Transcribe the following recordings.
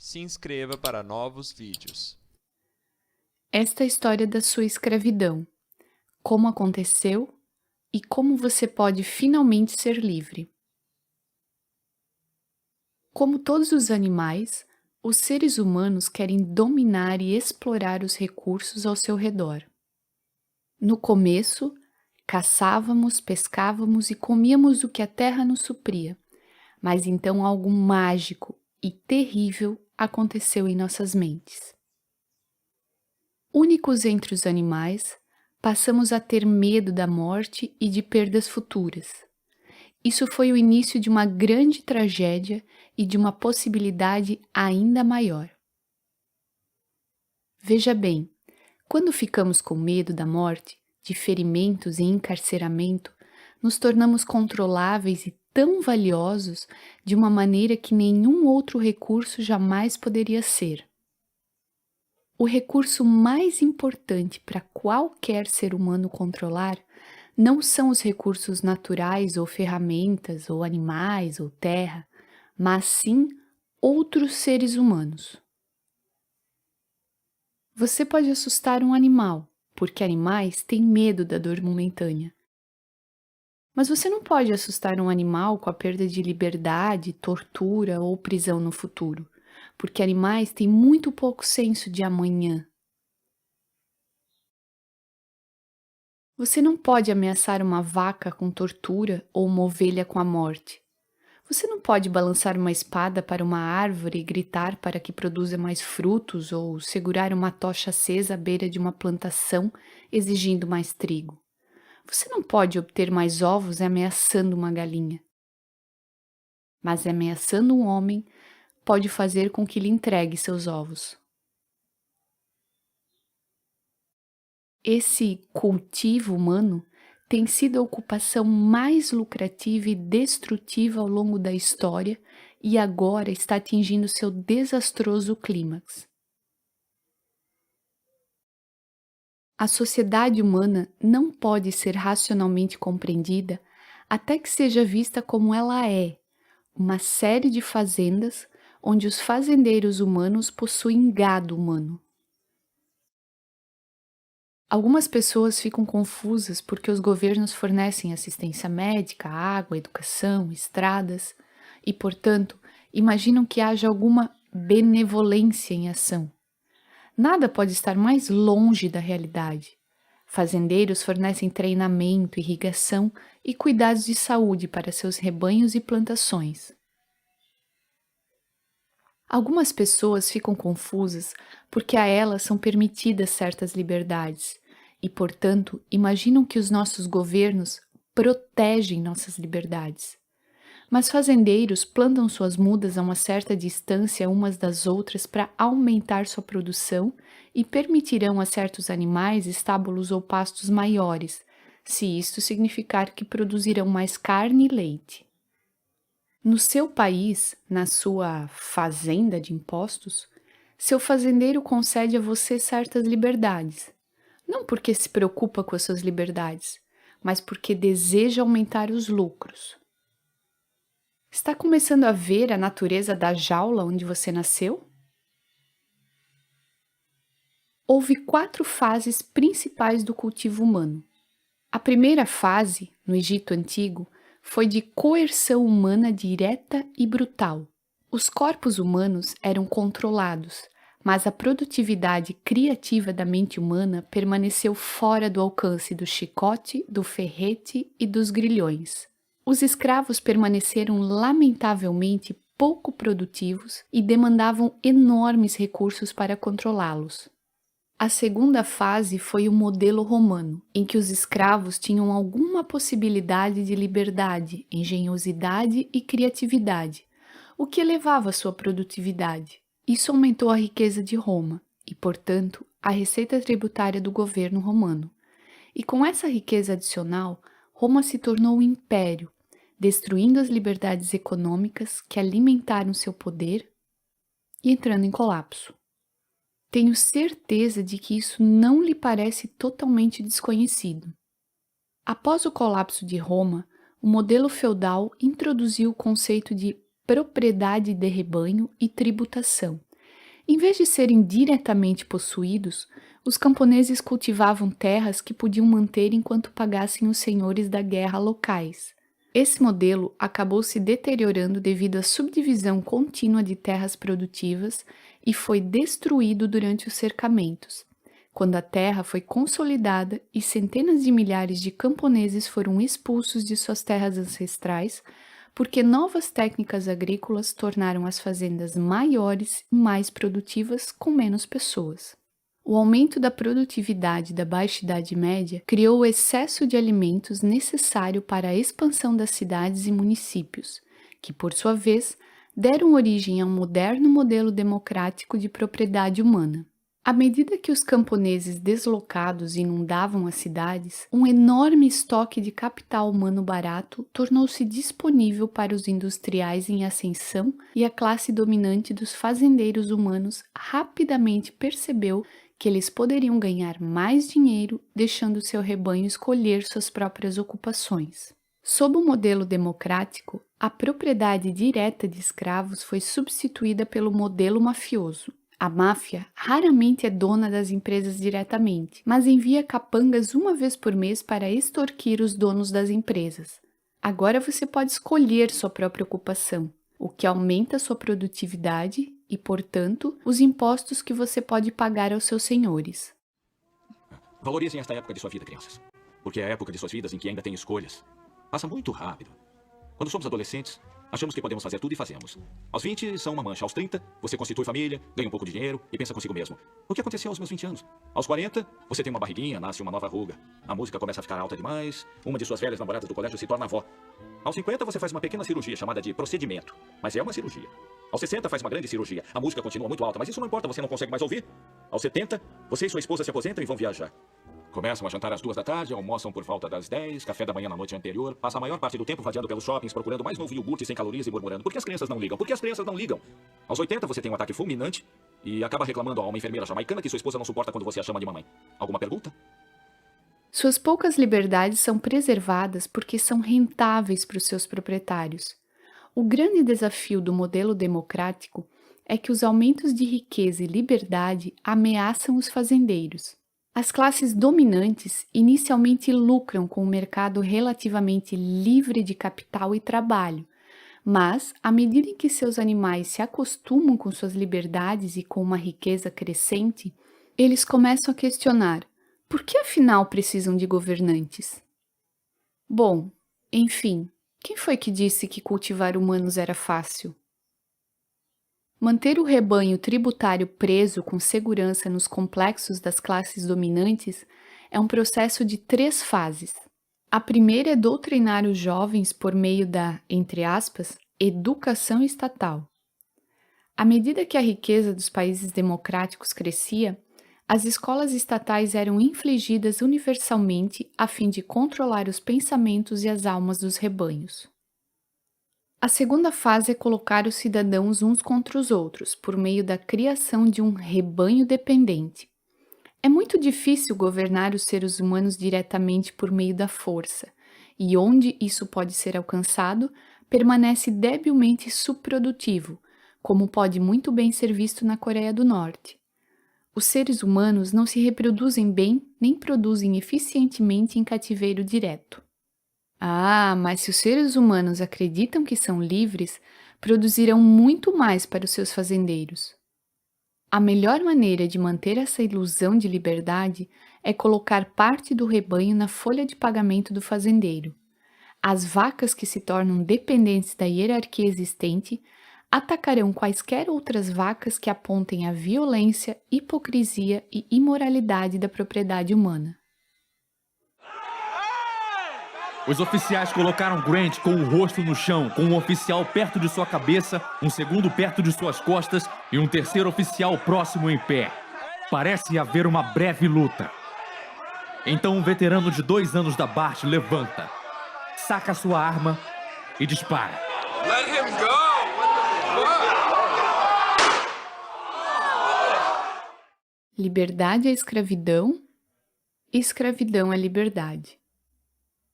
Se inscreva para novos vídeos. Esta é a história da sua escravidão, como aconteceu e como você pode finalmente ser livre. Como todos os animais, os seres humanos querem dominar e explorar os recursos ao seu redor. No começo, caçávamos, pescávamos e comíamos o que a terra nos supria, mas então algo mágico e terrível aconteceu em nossas mentes. Únicos entre os animais, passamos a ter medo da morte e de perdas futuras. Isso foi o início de uma grande tragédia e de uma possibilidade ainda maior. Veja bem, quando ficamos com medo da morte, de ferimentos e encarceramento, nos tornamos controláveis e tão valiosos de uma maneira que nenhum outro recurso jamais poderia ser. O recurso mais importante para qualquer ser humano controlar não são os recursos naturais ou ferramentas ou animais ou terra, mas sim outros seres humanos. Você pode assustar um animal, porque animais têm medo da dor momentânea. Mas você não pode assustar um animal com a perda de liberdade, tortura ou prisão no futuro, porque animais têm muito pouco senso de amanhã. Você não pode ameaçar uma vaca com tortura ou uma ovelha com a morte. Você não pode balançar uma espada para uma árvore e gritar para que produza mais frutos ou segurar uma tocha acesa à beira de uma plantação exigindo mais trigo. Você não pode obter mais ovos ameaçando uma galinha. Mas ameaçando um homem pode fazer com que lhe entregue seus ovos. Esse cultivo humano tem sido a ocupação mais lucrativa e destrutiva ao longo da história e agora está atingindo seu desastroso clímax. A sociedade humana não pode ser racionalmente compreendida até que seja vista como ela é, uma série de fazendas onde os fazendeiros humanos possuem gado humano. Algumas pessoas ficam confusas porque os governos fornecem assistência médica, água, educação, estradas e, portanto, imaginam que haja alguma benevolência em ação. Nada pode estar mais longe da realidade. Fazendeiros fornecem treinamento, irrigação e cuidados de saúde para seus rebanhos e plantações. Algumas pessoas ficam confusas porque a elas são permitidas certas liberdades e, portanto, imaginam que os nossos governos protegem nossas liberdades. Mas fazendeiros plantam suas mudas a uma certa distância umas das outras para aumentar sua produção e permitirão a certos animais estábulos ou pastos maiores, se isto significar que produzirão mais carne e leite. No seu país, na sua fazenda de impostos, seu fazendeiro concede a você certas liberdades, não porque se preocupa com as suas liberdades, mas porque deseja aumentar os lucros. Está começando a ver a natureza da jaula onde você nasceu? Houve 4 fases principais do cultivo humano. A primeira fase, no Egito Antigo, foi de coerção humana direta e brutal. Os corpos humanos eram controlados, mas a produtividade criativa da mente humana permaneceu fora do alcance do chicote, do ferrete e dos grilhões. Os escravos permaneceram lamentavelmente pouco produtivos e demandavam enormes recursos para controlá-los. A segunda fase foi o modelo romano, em que os escravos tinham alguma possibilidade de liberdade, engenhosidade e criatividade, o que elevava sua produtividade. Isso aumentou a riqueza de Roma e, portanto, a receita tributária do governo romano. E com essa riqueza adicional, Roma se tornou um império, destruindo as liberdades econômicas que alimentaram seu poder e entrando em colapso. Tenho certeza de que isso não lhe parece totalmente desconhecido. Após o colapso de Roma, o modelo feudal introduziu o conceito de propriedade de rebanho e tributação, Em vez de serem diretamente possuídos, os camponeses cultivavam terras que podiam manter enquanto pagassem os senhores da guerra locais. Esse modelo acabou se deteriorando devido à subdivisão contínua de terras produtivas e foi destruído durante os cercamentos, quando a terra foi consolidada e centenas de milhares de camponeses foram expulsos de suas terras ancestrais, porque novas técnicas agrícolas tornaram as fazendas maiores e mais produtivas com menos pessoas. O aumento da produtividade da Baixa Idade Média criou o excesso de alimentos necessário para a expansão das cidades e municípios, que, por sua vez, deram origem a um moderno modelo democrático de propriedade humana. À medida que os camponeses deslocados inundavam as cidades, um enorme estoque de capital humano barato tornou-se disponível para os industriais em ascensão e a classe dominante dos fazendeiros humanos rapidamente percebeu que eles poderiam ganhar mais dinheiro deixando seu rebanho escolher suas próprias ocupações. Sob o modelo democrático, a propriedade direta de escravos foi substituída pelo modelo mafioso. A máfia raramente é dona das empresas diretamente, mas envia capangas uma vez por mês para extorquir os donos das empresas. Agora você pode escolher sua própria ocupação, o que aumenta sua produtividade e, portanto, os impostos que você pode pagar aos seus senhores. Valorizem esta época de sua vida, crianças, porque é a época de suas vidas em que ainda tem escolhas. Passa muito rápido. Quando somos adolescentes, achamos que podemos fazer tudo e fazemos. Aos 20, são uma mancha. Aos 30, você constitui família, ganha um pouco de dinheiro e pensa consigo mesmo. O que aconteceu aos meus 20 anos? Aos 40, você tem uma barriguinha, nasce uma nova ruga. A música começa a ficar alta demais, uma de suas velhas namoradas do colégio se torna avó. Aos 50, você faz uma pequena cirurgia chamada de procedimento, mas é uma cirurgia. Aos 60, faz uma grande cirurgia. A música continua muito alta, mas isso não importa, você não consegue mais ouvir. Aos 70, você e sua esposa se aposentam e vão viajar. Começam a jantar às 2 da tarde, almoçam por volta das 10, café da manhã na noite anterior, passa a maior parte do tempo vadiando pelos shoppings, procurando mais novo iogurte sem calorias e murmurando: por que as crianças não ligam? Por que as crianças não ligam? Aos 80, você tem um ataque fulminante e acaba reclamando a uma enfermeira jamaicana que sua esposa não suporta quando você a chama de mamãe. Alguma pergunta? Suas poucas liberdades são preservadas porque são rentáveis para os seus proprietários. O grande desafio do modelo democrático é que os aumentos de riqueza e liberdade ameaçam os fazendeiros. As classes dominantes inicialmente lucram com o mercado relativamente livre de capital e trabalho, mas, à medida em que seus animais se acostumam com suas liberdades e com uma riqueza crescente, eles começam a questionar: por que afinal precisam de governantes? Bom, enfim, quem foi que disse que cultivar humanos era fácil? Manter o rebanho tributário preso com segurança nos complexos das classes dominantes é um processo de 3 fases. A primeira é doutrinar os jovens por meio da, entre aspas, educação estatal. À medida que a riqueza dos países democráticos crescia, as escolas estatais eram infligidas universalmente a fim de controlar os pensamentos e as almas dos rebanhos. A segunda fase é colocar os cidadãos uns contra os outros, por meio da criação de um rebanho dependente. É muito difícil governar os seres humanos diretamente por meio da força, e onde isso pode ser alcançado, permanece debilmente subprodutivo, como pode muito bem ser visto na Coreia do Norte. Os seres humanos não se reproduzem bem nem produzem eficientemente em cativeiro direto. Ah, mas se os seres humanos acreditam que são livres, produzirão muito mais para os seus fazendeiros. A melhor maneira de manter essa ilusão de liberdade é colocar parte do rebanho na folha de pagamento do fazendeiro. As vacas que se tornam dependentes da hierarquia existente atacarão quaisquer outras vacas que apontem a violência, hipocrisia e imoralidade da propriedade humana. Os oficiais colocaram Grant com o rosto no chão, com um oficial perto de sua cabeça, um segundo perto de suas costas e um terceiro oficial próximo em pé. Parece haver uma breve luta. Então um veterano de 2 anos da BART levanta, saca sua arma e dispara. Let him go! Liberdade é escravidão, escravidão é liberdade.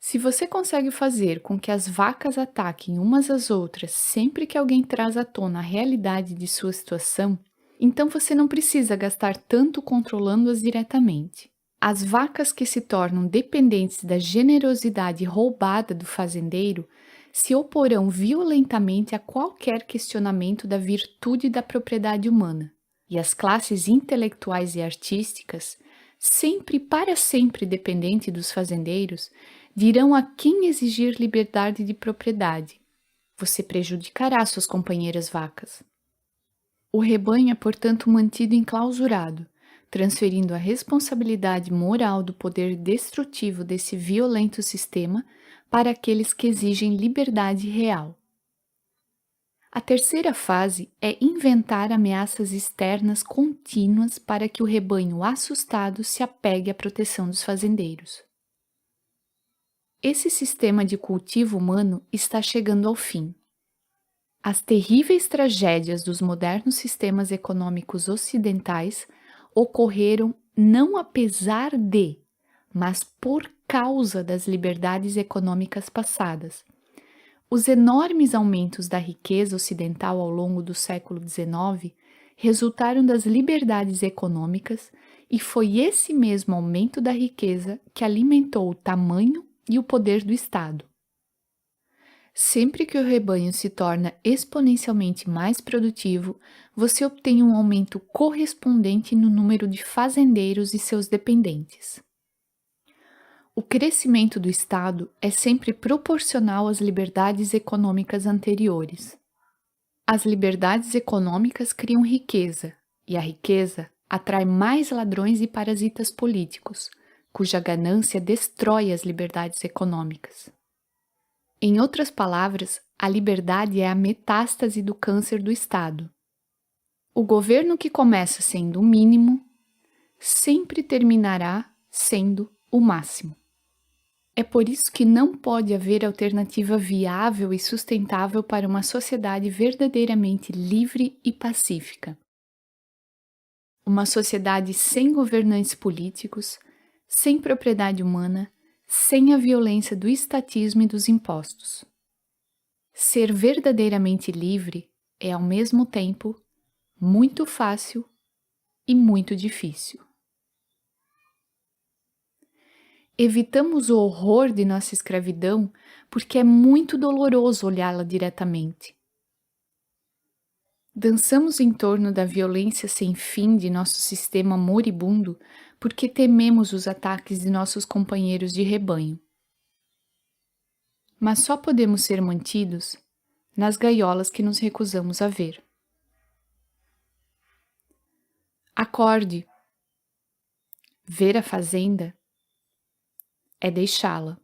Se você consegue fazer com que as vacas ataquem umas às outras sempre que alguém traz à tona a realidade de sua situação, Então você não precisa gastar tanto controlando-as diretamente. As vacas que se tornam dependentes da generosidade roubada do fazendeiro se oporão violentamente a qualquer questionamento da virtude da propriedade humana. E as classes intelectuais e artísticas, sempre e para sempre dependentes dos fazendeiros, dirão a quem exigir liberdade de propriedade: você prejudicará suas companheiras vacas. O rebanho é, portanto, mantido enclausurado, transferindo a responsabilidade moral do poder destrutivo desse violento sistema para aqueles que exigem liberdade real. A terceira fase é inventar ameaças externas contínuas para que o rebanho assustado se apegue à proteção dos fazendeiros. Esse sistema de cultivo humano está chegando ao fim. As terríveis tragédias dos modernos sistemas econômicos ocidentais ocorreram não apesar de, mas por causa das liberdades econômicas passadas. Os enormes aumentos da riqueza ocidental ao longo do século XIX resultaram das liberdades econômicas e foi esse mesmo aumento da riqueza que alimentou o tamanho e o poder do Estado. Sempre que o rebanho se torna exponencialmente mais produtivo, você obtém um aumento correspondente no número de fazendeiros e seus dependentes. O crescimento do Estado é sempre proporcional às liberdades econômicas anteriores. As liberdades econômicas criam riqueza, e a riqueza atrai mais ladrões e parasitas políticos, cuja ganância destrói as liberdades econômicas. Em outras palavras, a liberdade é a metástase do câncer do Estado. O governo que começa sendo o mínimo, sempre terminará sendo o máximo. É por isso que não pode haver alternativa viável e sustentável para uma sociedade verdadeiramente livre e pacífica. Uma sociedade sem governantes políticos, sem propriedade humana, sem a violência do estatismo e dos impostos. Ser verdadeiramente livre é, ao mesmo tempo, muito fácil e muito difícil. Evitamos o horror de nossa escravidão porque é muito doloroso olhá-la diretamente. Dançamos em torno da violência sem fim de nosso sistema moribundo porque tememos os ataques de nossos companheiros de rebanho. Mas só podemos ser mantidos nas gaiolas que nos recusamos a ver. Acorde. Ver a fazenda é deixá-la.